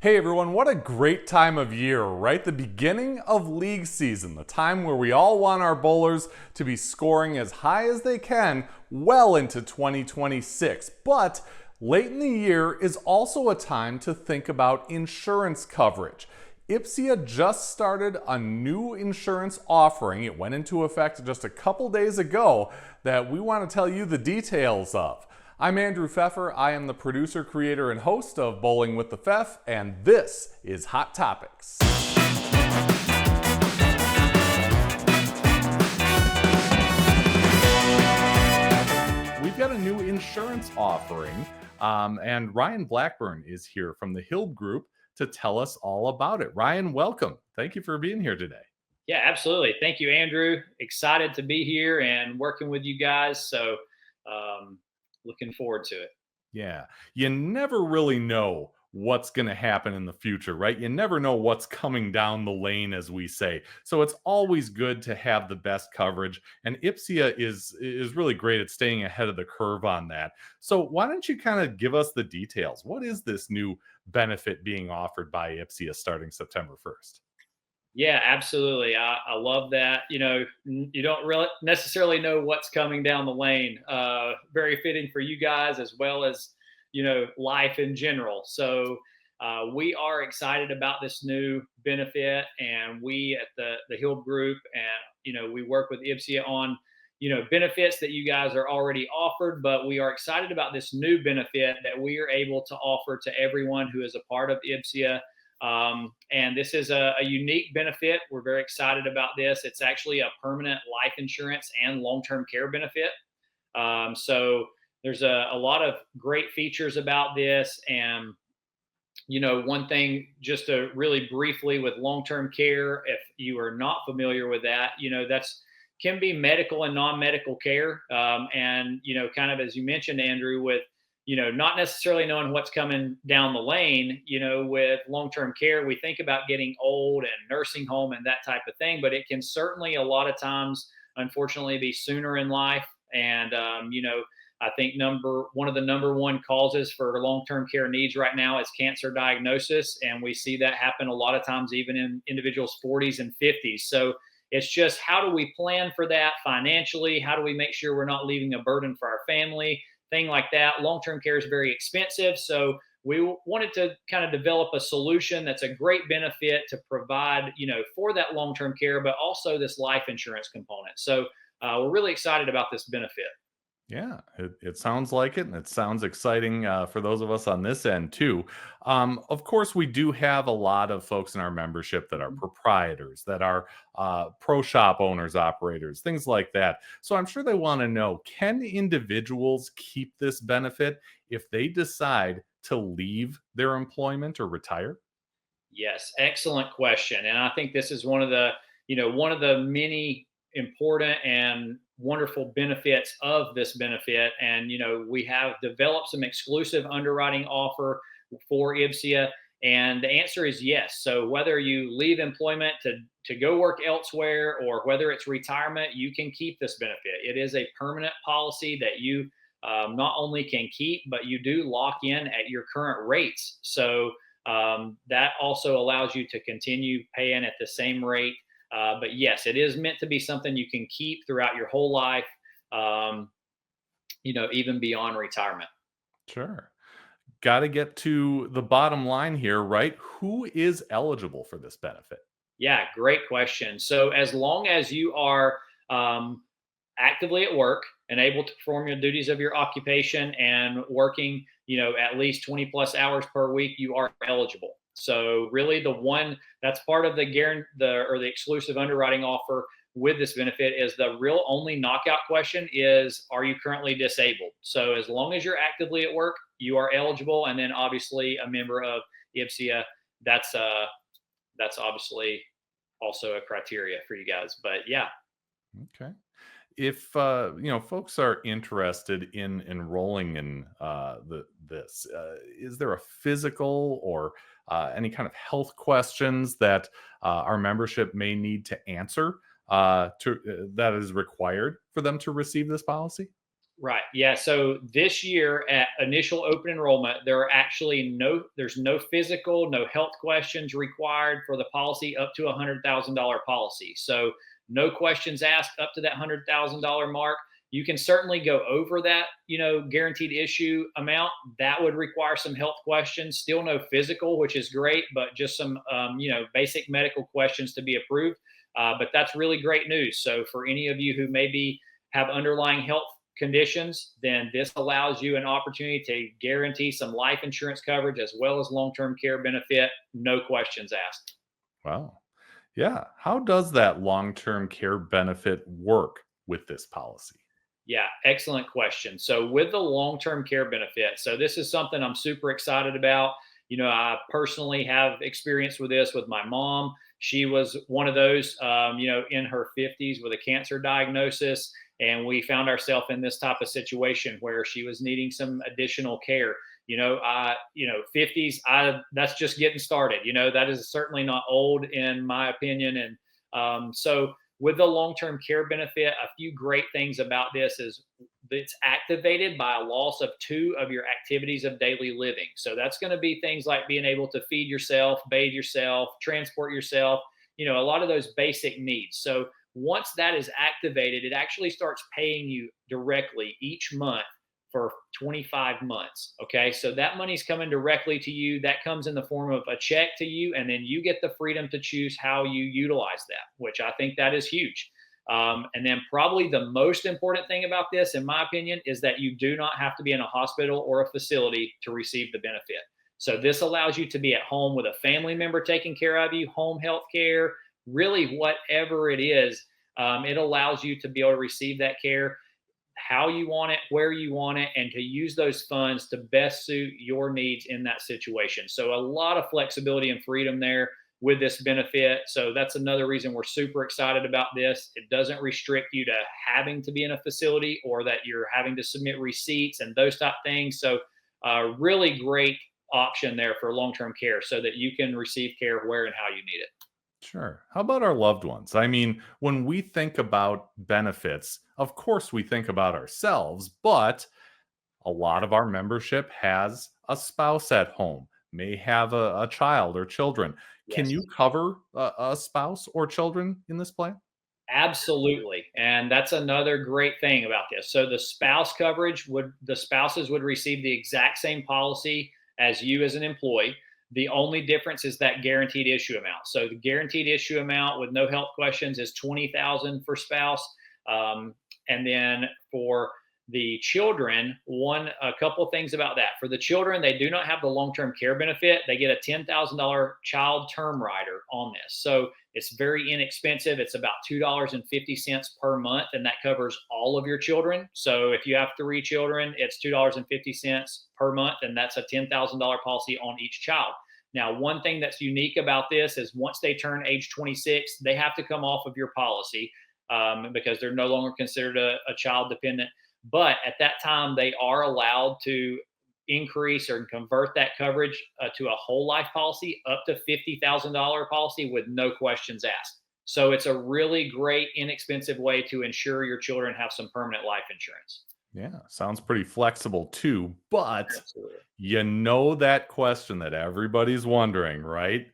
Hey everyone, what a great time of year, right? The beginning of league season, the time where we all want our bowlers to be scoring as high as they can well into 2026. But late in the year is also a time to think about insurance coverage. IBPSIA just started a new insurance offering. It went into effect just a couple days ago that we want to tell you the details of. I'm Andrew Pfeffer. I am the producer, creator, and host of Bowling with the Pfeff, and this is Hot Topics. We've got a new insurance offering, and Ryan Blackburn is here from the Hill Group to tell us all about it. Ryan, welcome. Thank you for being here today. Yeah, absolutely. Thank you, Andrew. Excited to be here and working with you guys. So, looking forward to it. Yeah, you never really know what's going to happen in the future, right? You never know what's coming down the lane, as we say. So it's always good to have the best coverage, and IBPSIA is really great at staying ahead of the curve on that. So why don't you kind of give us the details? What is this new benefit being offered by IBPSIA starting September 1st? Yeah, absolutely. I love that. You don't really necessarily know what's coming down the lane. Very fitting for you guys as well as, life in general. So, we are excited about this new benefit, and we at the Hill Group, and, we work with IBPSIA on, benefits that you guys are already offered, but we are excited about this new benefit that we are able to offer to everyone who is a part of IBPSIA. And this is a unique benefit. We're very excited about this. It's actually a permanent life insurance and long-term care benefit. So there's a lot of great features about this. And, one thing just to really briefly with long-term care, if you are not familiar with that, that's can be medical and non-medical care. And, kind of as you mentioned, Andrew, with not necessarily knowing what's coming down the lane, with long term care, we think about getting old and nursing home and that type of thing, but it can certainly a lot of times, unfortunately, be sooner in life. And, I think one of the number one causes for long term care needs right now is cancer diagnosis. And we see that happen a lot of times, even in individuals' 40s and 50s. So it's just how do we plan for that financially? How do we make sure we're not leaving a burden for our family? Thing like that. Long-term care is very expensive. So we wanted to kind of develop a solution that's a great benefit to provide, for that long-term care, but also this life insurance component. So we're really excited about this benefit. Yeah, it sounds like it, and it sounds exciting for those of us on this end too. Of course, we do have a lot of folks in our membership that are proprietors, that are pro shop owners, operators, things like that. So I'm sure they want to know: can individuals keep this benefit if they decide to leave their employment or retire? Yes, excellent question. And I think this is one of the many important and wonderful benefits of this benefit. And we have developed some exclusive underwriting offer for IBPSIA, and the answer is yes. So whether you leave employment to go work elsewhere, or whether it's retirement, you can keep this benefit. It is a permanent policy that you not only can keep, but you do lock in at your current rates. So that also allows you to continue paying at the same rate. But yes, it is meant to be something you can keep throughout your whole life, um, even beyond retirement. Sure. Got to get to the bottom line here, right? Who is eligible for this benefit? Yeah, great question. So as long as you are um, actively at work and able to perform your duties of your occupation and working, at least 20 plus hours per week, you are eligible. So really the one that's part of the exclusive underwriting offer with this benefit is the real only knockout question is, are you currently disabled? So as long as you're actively at work, you are eligible. And then obviously a member of IBPSIA, that's that's obviously also a criteria for you guys. But yeah. Okay. If folks are interested in enrolling in this, is there a physical or any kind of health questions that our membership may need to answer that is required for them to receive this policy? Right. Yeah. So this year at initial open enrollment, there's no physical, no health questions required for the policy up to $100,000 policy. So no questions asked up to that $100,000 mark. You can certainly go over that, guaranteed issue amount. That would require some health questions. Still no physical, which is great, but just some, basic medical questions to be approved. But that's really great news. So for any of you who maybe have underlying health conditions, then this allows you an opportunity to guarantee some life insurance coverage as well as long term care benefit, no questions asked. Wow. Yeah. How does that long term care benefit work with this policy? Yeah, excellent question. So, with the long term care benefit, so this is something I'm super excited about. I personally have experience with this with my mom. She was one of those, in her 50s with a cancer diagnosis. And we found ourselves in this type of situation where she was needing some additional care. 50s, that's just getting started. That is certainly not old in my opinion. And so, with the long-term care benefit, a few great things about this is it's activated by a loss of two of your activities of daily living. So that's going to be things like being able to feed yourself, bathe yourself, transport yourself, a lot of those basic needs. So once that is activated, it actually starts paying you directly each month for 25 months. Okay. So that money's coming directly to you. That comes in the form of a check to you. And then you get the freedom to choose how you utilize that, which I think that is huge. And then probably the most important thing about this, in my opinion, is that you do not have to be in a hospital or a facility to receive the benefit. So this allows you to be at home with a family member taking care of you, home health care, really whatever it is. It allows you to be able to receive that care how you want it, where you want it, and to use those funds to best suit your needs in that situation. So, a lot of flexibility and freedom there with this benefit. So, that's another reason we're super excited about this. It doesn't restrict you to having to be in a facility or that you're having to submit receipts and those type things. So, really great option there for long term care so that you can receive care where and how you need it. Sure. How about our loved ones? I mean, when we think about benefits, of course we think about ourselves, but a lot of our membership has a spouse at home, may have a child or children. Can you Yes. cover a spouse or children in this plan? Absolutely. And that's another great thing about this. So the spouses would receive the exact same policy as you as an employee. The only difference is that guaranteed issue amount. So the guaranteed issue amount with no health questions is 20,000 for spouse. And then for the children, a couple things about that. For the children, they do not have the long-term care benefit. They get a $10,000 child term rider on this. So it's very inexpensive. It's about $2.50 per month, and that covers all of your children. So if you have three children, it's $2.50 per month, and that's a $10,000 policy on each child. Now, one thing that's unique about this is once they turn age 26, they have to come off of your policy because they're no longer considered a child dependent. But at that time, they are allowed to increase or convert that coverage to a whole life policy up to $50,000 policy with no questions asked. So it's a really great, inexpensive way to ensure your children have some permanent life insurance. Yeah, sounds pretty flexible too. But Absolutely. that question that everybody's wondering, right?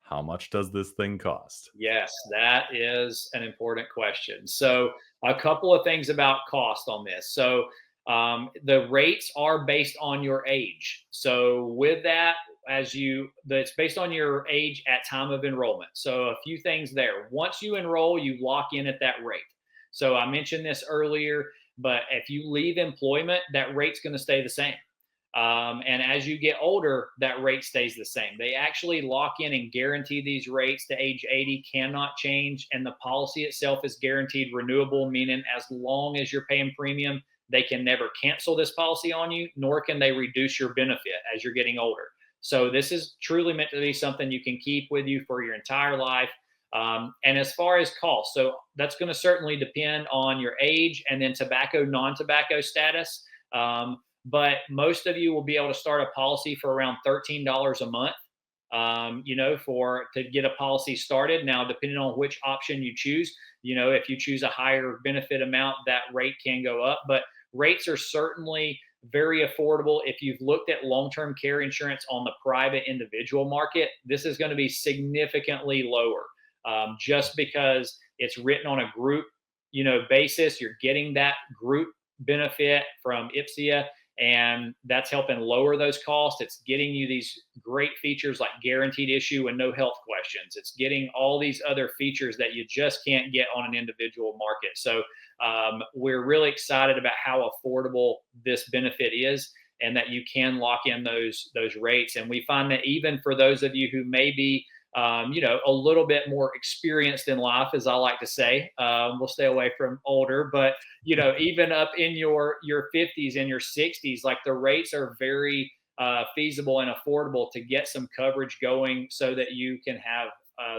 How much does this thing cost? Yes, that is an important question. So, a couple of things about cost on this. So, the rates are based on your age. So, with that, it's based on your age at time of enrollment. So, a few things there. Once you enroll, you lock in at that rate. So, I mentioned this earlier, but if you leave employment, that rate's going to stay the same. And as you get older, that rate stays the same. They actually lock in and guarantee these rates to age 80, cannot change. And the policy itself is guaranteed renewable, meaning as long as you're paying premium, they can never cancel this policy on you, nor can they reduce your benefit as you're getting older. So this is truly meant to be something you can keep with you for your entire life. And as far as cost, so that's going to certainly depend on your age and then tobacco, non tobacco status. But most of you will be able to start a policy for around $13 a month, for to get a policy started. Now, depending on which option you choose, if you choose a higher benefit amount, that rate can go up. But rates are certainly very affordable. If you've looked at long-term care insurance on the private individual market, this is going to be significantly lower, just because it's written on a group, basis. You're getting that group benefit from IPSIA, and that's helping lower those costs. It's getting you these great features like guaranteed issue and no health questions. It's getting all these other features that you just can't get on an individual market. So we're really excited about how affordable this benefit is, and that you can lock in those rates. And we find that even for those of you who may be a little bit more experienced in life, as I like to say. We'll stay away from older, but even up in your 50s and your 60s, like the rates are very feasible and affordable to get some coverage going, so that you can have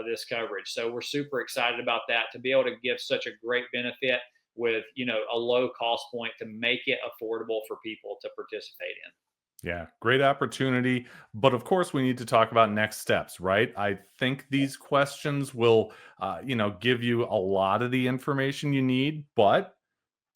this coverage. So we're super excited about that, to be able to give such a great benefit with a low cost point to make it affordable for people to participate in. Yeah, great opportunity. But of course, we need to talk about next steps, right? I think these questions will, give you a lot of the information you need, but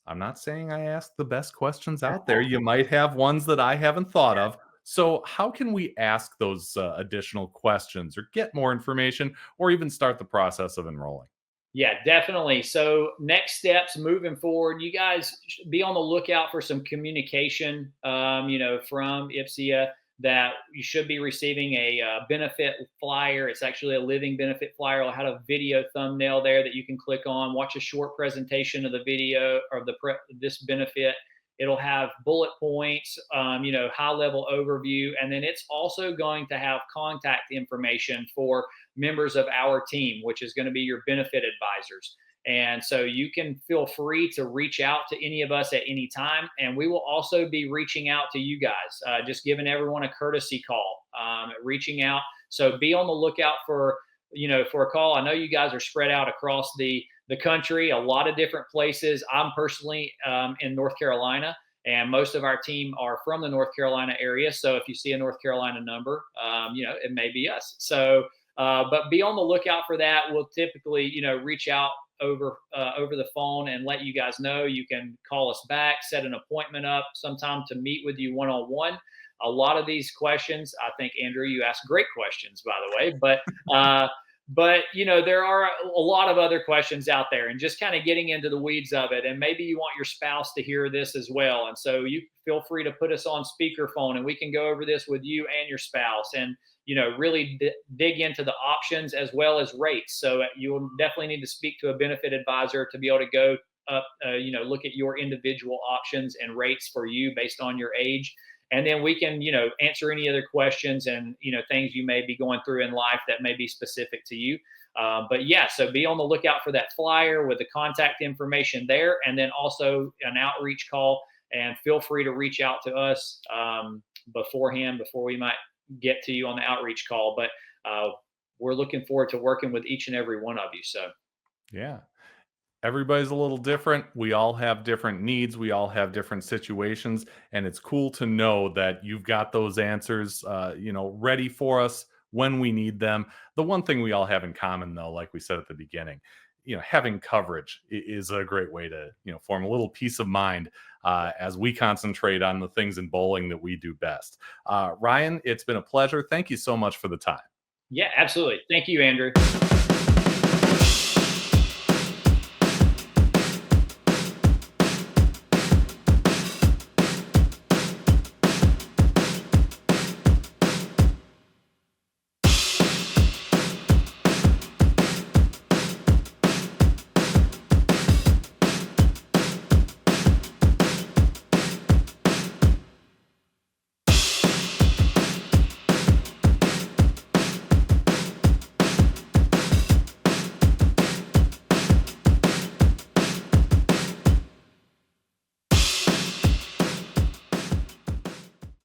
I'm not saying I asked the best questions out there. You might have ones that I haven't thought of. So, how can we ask those additional questions or get more information or even start the process of enrolling? Yeah, definitely. So next steps moving forward, you guys be on the lookout for some communication, from IPSIA, that you should be receiving a benefit flyer. It's actually a living benefit flyer. It'll have a video thumbnail there that you can click on, watch a short presentation of the video of this benefit. It'll have bullet points, high level overview, and then it's also going to have contact information for members of our team, which is going to be your benefit advisors. And so you can feel free to reach out to any of us at any time. And we will also be reaching out to you guys, just giving everyone a courtesy call, reaching out. So be on the lookout for a call. I know you guys are spread out across the country, a lot of different places. I'm personally in North Carolina, and most of our team are from the North Carolina area. So if you see a North Carolina number, it may be us. So but be on the lookout for that. We'll typically, reach out over the phone and let you guys know. You can call us back, set an appointment up sometime to meet with you one on one. A lot of these questions, I think, Andrew, you asked great questions, by the way, but there are a lot of other questions out there, and just kind of getting into the weeds of it. And maybe you want your spouse to hear this as well, and so you feel free to put us on speakerphone, and we can go over this with you and your spouse, and really dig into the options as well as rates. So you will definitely need to speak to a benefit advisor to be able to go up, look at your individual options and rates for you based on your age. And then we can, answer any other questions and, things you may be going through in life that may be specific to you. But yeah, so be on the lookout for that flyer with the contact information there, and then also an outreach call. And feel free to reach out to us beforehand, before we might get to you on the outreach call. But we're looking forward to working with each and every one of you. So Yeah. Everybody's a little different. We all have different needs. We all have different situations. And it's cool to know that you've got those answers, ready for us when we need them. The one thing we all have in common, though, like we said at the beginning, having coverage is a great way to, form a little peace of mind as we concentrate on the things in bowling that we do best. Ryan, it's been a pleasure. Thank you so much for the time. yeah, absolutely. Thank you, Andrew.